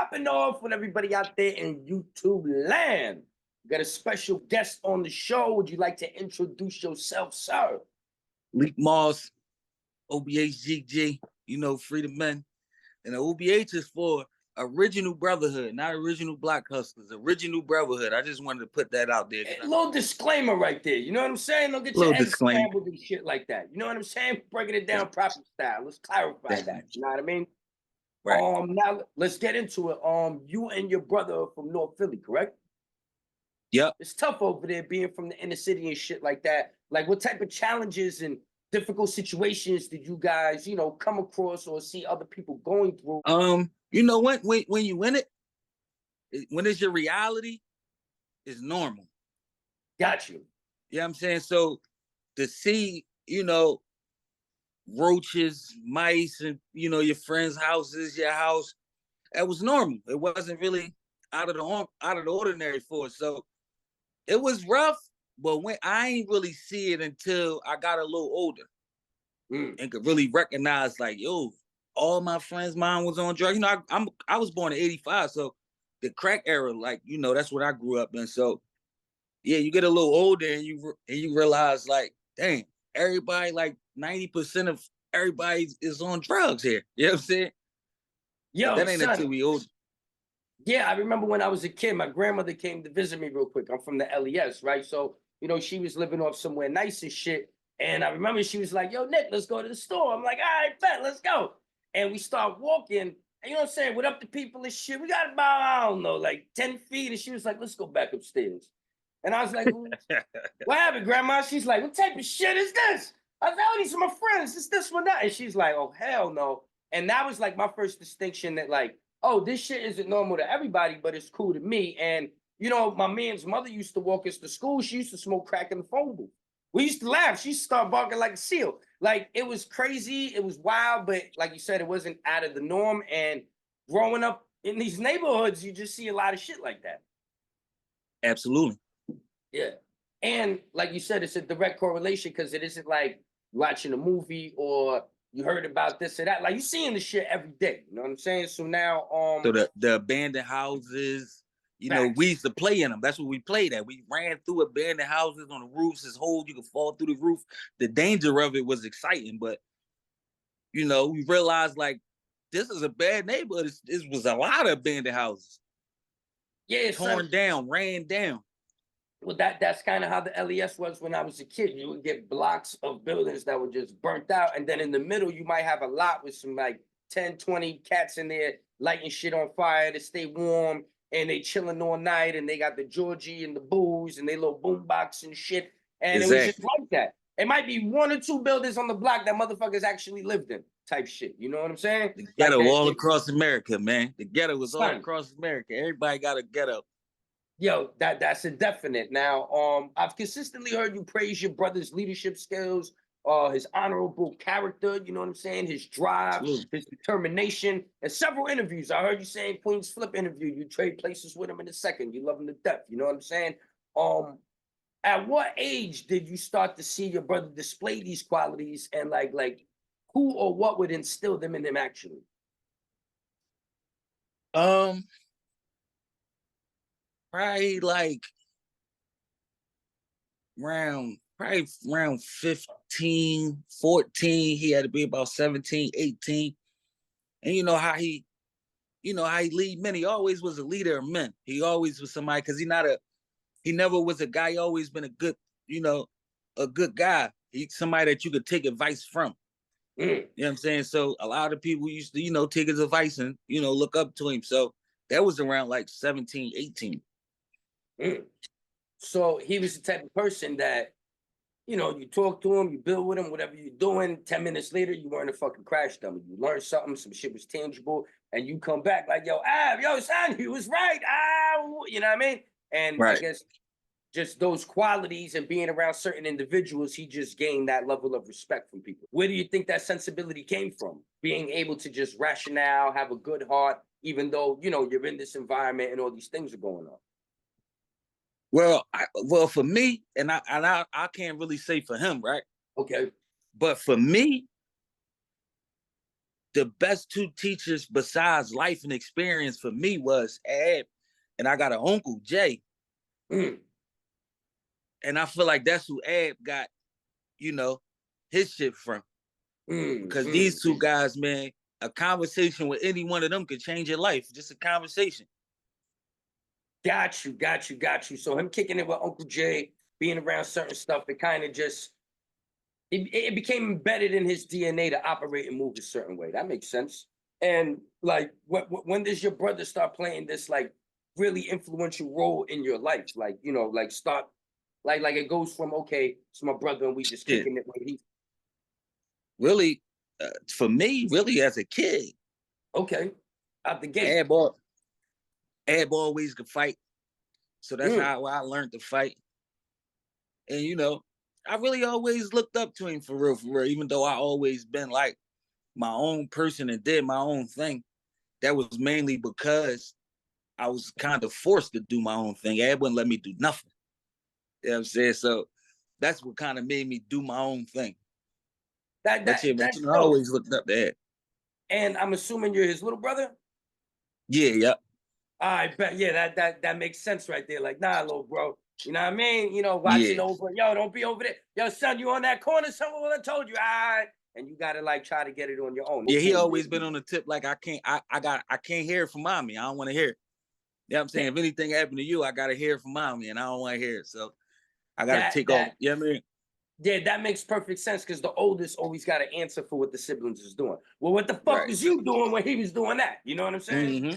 popping off with everybody out there in YouTube land. We got a special guest on the show. Would you like to introduce yourself, sir? Lik Moss, OBHGG, Freedom Men. And the OBH is for original brotherhood, not original black hustlers, original brotherhood. I just wanted to put that out there. A little disclaimer right there. You know what I'm saying? Don't get your head scrambled and shit like that. You know what I'm saying? Breaking it down proper style. Let's clarify that. You know what I mean? Right. Now let's get into it. You and your brother are from North Philly, correct? Yep. It's tough over there being from the inner city and shit like that. Like, what type of challenges and difficult situations did you guys, come across or see other people going through? When you win it, when it's your reality, it's normal. Got you. Yeah, I'm saying? So to see, roaches, mice, and your friends' houses, your house, that was normal. It wasn't really out of the ordinary for us. So it was rough, but when I ain't really see it until I got a little older and could really recognize, like, yo, all my friends' mine was on drugs. I was born in '85, so the crack era, like, that's what I grew up in. So yeah, you get a little older and you realize, like, dang, everybody, like 90% of everybody is on drugs here. You know what I'm saying? Yo, that ain't until we old. Yeah, I remember when I was a kid, my grandmother came to visit me real quick. I'm from the LES, right? So, she was living off somewhere nice and shit. And I remember she was like, yo, Nick, let's go to the store. I'm like, all right, bet, let's go. And we start walking, and you know what I'm saying? With up the people and shit. We got about, I don't know, like 10 feet. And she was like, let's go back upstairs. And I was like, what happened, Grandma? She's like, what type of shit is this? I was like, oh, these are my friends. It's this one, that. And she's like, oh, hell no. And that was like my first distinction that, like, oh, this shit isn't normal to everybody, but it's cool to me. And, my man's mother used to walk us to school. She used to smoke crack in the phone booth. We used to laugh. She used to start barking like a seal. Like, it was crazy. It was wild. But like you said, it wasn't out of the norm. And growing up in these neighborhoods, you just see a lot of shit like that. Absolutely. Yeah. And like you said, it's a direct correlation because it isn't like watching a movie or you heard about this or that. Like, you seeing the shit every day. You know what I'm saying? So now, so the abandoned houses, we used to play in them. That's what we played at. We ran through abandoned houses on the roofs. This hole, you could fall through the roof. The danger of it was exciting, but we realized, like, this is a bad neighborhood. This was a lot of abandoned houses. Yeah, torn down, ran down. Well, that's kind of how the LES was when I was a kid. You would get blocks of buildings that were just burnt out. And then in the middle, you might have a lot with some like 10, 20 cats in there lighting shit on fire to stay warm. And they chilling all night. And they got the Georgie and the booze and they little boombox and shit. And It was just like that. It might be one or two buildings on the block that motherfuckers actually lived in type shit. You know what I'm saying? The ghetto all across America, man. The ghetto was all across America. Everybody got a ghetto. Yo, that's a definite. Now, I've consistently heard you praise your brother's leadership skills, his honorable character, you know what I'm saying? His drive, his determination. In several interviews, I heard you saying Queen's Flip interview, you trade places with him in a second. You love him to death, you know what I'm saying? At what age did you start to see your brother display these qualities and like who or what would instill them in him actually? Probably like around 15, 14. He had to be about 17, 18. And you know how he lead men. He always was a leader of men. He always was somebody, because he never was a guy. He always been a good guy. He's somebody that you could take advice from. You know what I'm saying? So a lot of people used to, take his advice and, look up to him. So that was around like 17, 18. So he was the type of person that, you talk to him, you build with him, whatever you're doing, 10 minutes later, you weren't a fucking crash dummy. You learned something, some shit was tangible, and you come back like, yo, son, he was right. You know what I mean? And right. I guess just those qualities and being around certain individuals, he just gained that level of respect from people. Where do you think that sensibility came from? Being able to just rationale, have a good heart, even though, you're in this environment and all these things are going on. Well, for me, and I can't really say for him, right? Okay. But for me, the best two teachers besides life and experience for me was Ab, and I got an uncle, Jay. Mm, And I feel like that's who Ab got, you know, his shit from. Because these two mm. guys, man, a conversation with any one of them could change your life. Just a conversation. Got you, got you, got you. So him kicking it with Uncle Jay, being around certain stuff, it kind of just it became embedded in his DNA to operate and move a certain way. That makes sense. And like, when does your brother start playing this like really influential role in your life? Like, you know, like start like it goes from okay, it's my brother and we just Shit. kicking it when he Really, for me, really as a kid, okay out the gate. Ab, Ab always could fight. So that's Mm, how I learned to fight. And you know, I really always looked up to him for real, even though I always been like my own person and did my own thing. That was mainly because I was kind of forced to do my own thing. Ab wouldn't let me do nothing. You know what I'm saying? So that's what kind of made me do my own thing. that But yeah, that but that's you know, I dope. always looked up to Ab. And I'm assuming you're his little brother. Yeah, yep. I bet. Yeah, that makes sense right there. Like, nah, little bro. You know what I mean? You know, watching Yeah. over. Yo, don't be over there. Yo, son, you on that corner? Someone I told you. All right. And you gotta like try to get it on your own. No Yeah, he fool. always been on the tip like I can't hear it from mommy. I don't want to hear it. You know what I'm saying? If anything happened to you, I gotta hear it from mommy and I don't want to hear it. So I gotta That take off. that You know what I mean? yeah, that makes perfect sense because the oldest always got to answer for what the siblings is doing. Well, what the fuck Right. was you doing when he was doing that? You know what I'm saying? Mm-hmm.